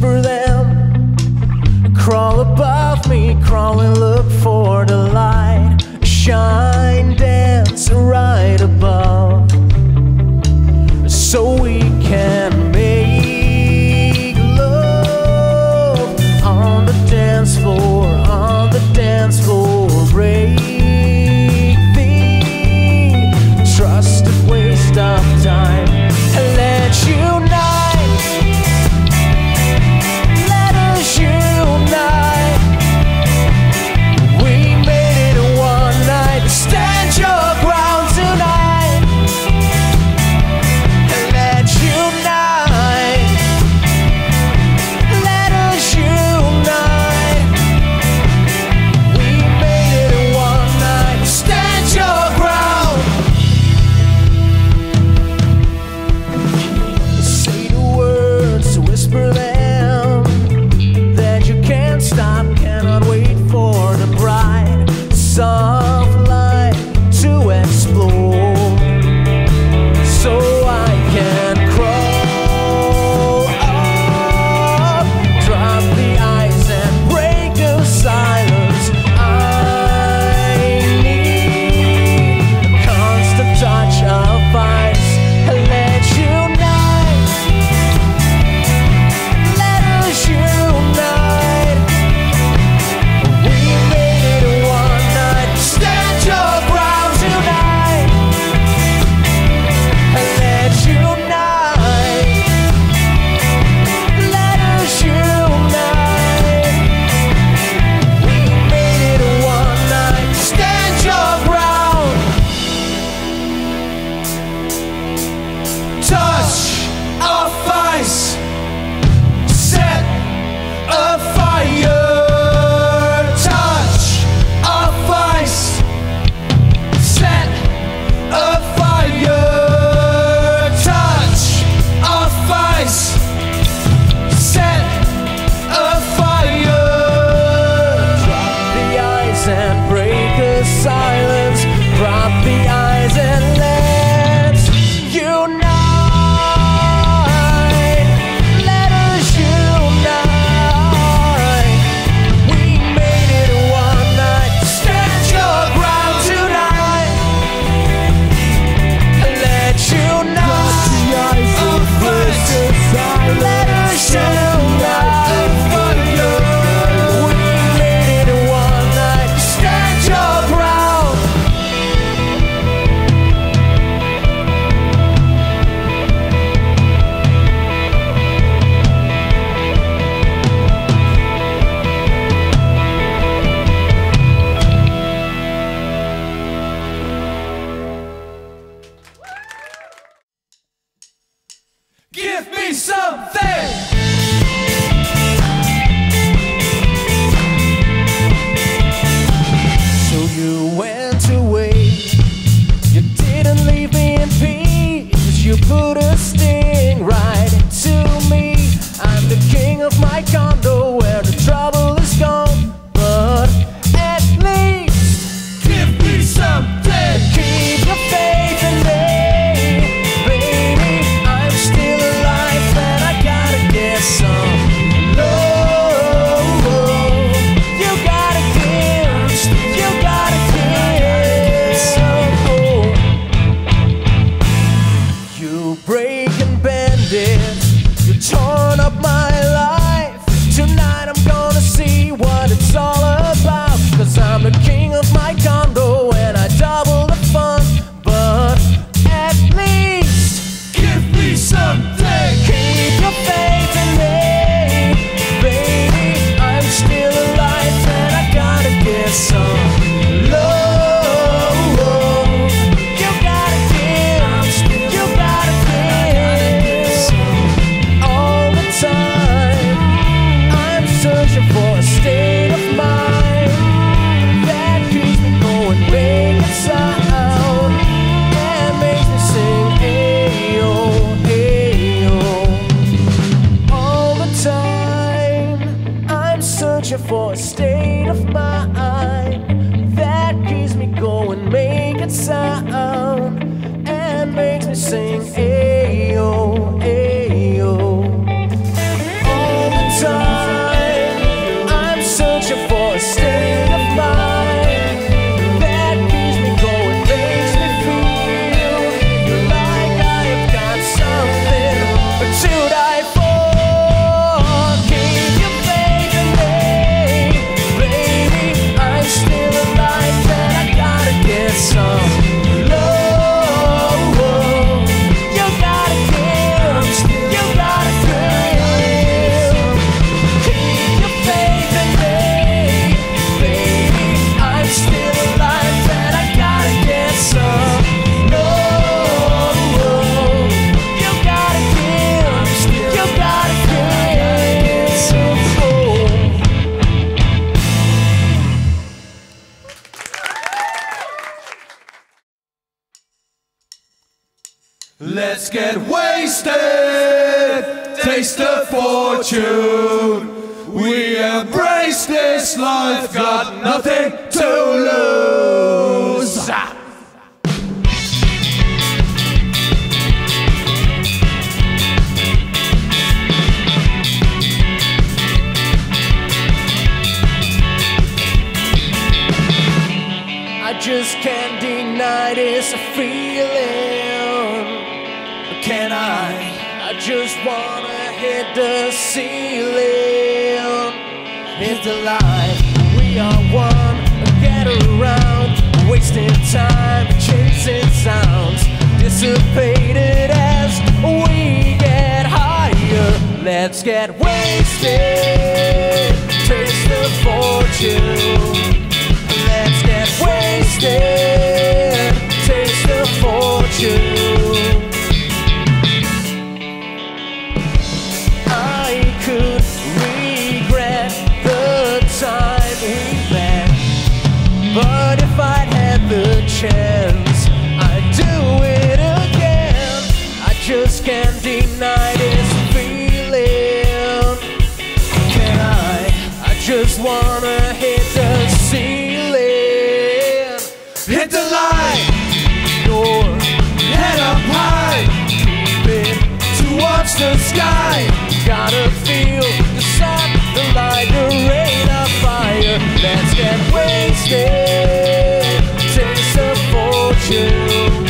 whisper them, crawl above me, crawl and look for the light, shine, dance right above, so we can make love on the dance floor, on the dance floor. Break the trusted waste of time and let's unite, let us unite. We made it in one night. Stand your ground tonight and let's unite, let us unite. We made it in one night. Stand your ground. Say the words, whisper them, that you can't stop, cannot wait for the bright, soft light to explore, so I can crawl up, drop the ice and break the silence. I need a constant touch of ice and let's unite, let us unite. We made it in one night. Stand your ground tonight and let's unite, let us unite. We made it in one night. Stand your ground. Touch of ice, set a fire. Touch of ice, set a fire. Touch of ice, set a fire. Drop the ice and break the silence. Drop the ice and let's unite, let us unite. We made it in one night. Stand your ground tonight and let's unite. Let us unite. We made it in one night. Stand your ground. Give me something. So you went away. You didn't leave me in peace. You put a sting right into me. I'm the king of my condo where the trouble is gone. But at least give me something. Keep your faith in me, baby. I'm still alive and I gotta get some love. You gotta give, you gotta give some. You break and bend it, you torn up my life. Tonight I'm gonna see what it's all about. Cause I'm the king of my condo and I double the fun. But at least give me something. Keep your faith in me, baby. I'm still alive and I gotta get some love. You gotta give, you gotta give. All the time I'm searching for a state of mind that keeps me going, making sound and makes me sing, ayo, ayo. All the time I'm searching for a state of mind that keeps me going, making sound and makes me sing, ayo, ayo. All the taste of fortune. We embrace this life, got nothing to lose. I just can't deny this feeling. Can I? I just wanna hit the ceiling. Hit the light. We are one. Get around. Wasting time, chasing sounds. Dissipated as we get higher. Let's get wasted. Taste the fortune. Let's get wasted, taste the fortune. I could regret the time we met, but if I'd had the chance, I'd do it again. I just can't deny this feeling. Can I? I just wanna hit the ceiling. Hit the light, Your head up high, keep it towards the sky. gotta feel the sun, the light, the rain, of fire. Let's get wasted, taste the fortune.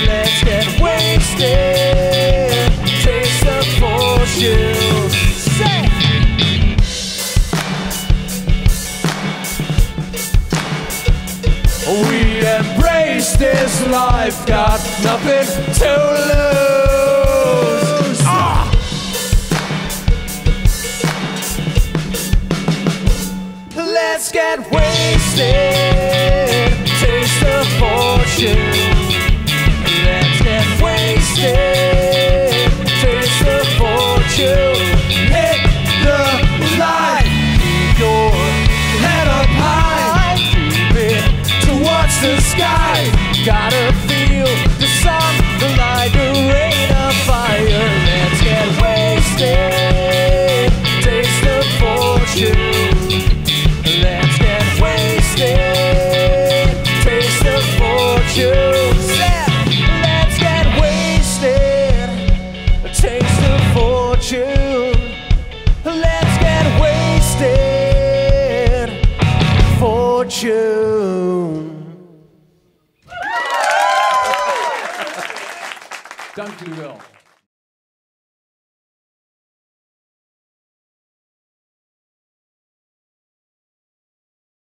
Let's get wasted, taste the fortune. Say. We embrace this life, got nothing to lose. Let's get wasted, taste the fortune. Let's get wasted, taste the fortune. Hit the light, Keep your head up high, keep it towards the sky. gotta feel the sun, the light, the rain, of fire. Let's get wasted, taste the fortune. Let's get wasted, taste the fortune. Let's get wasted, taste the fortune. Let's get wasted, fortune. Dank jullie wel.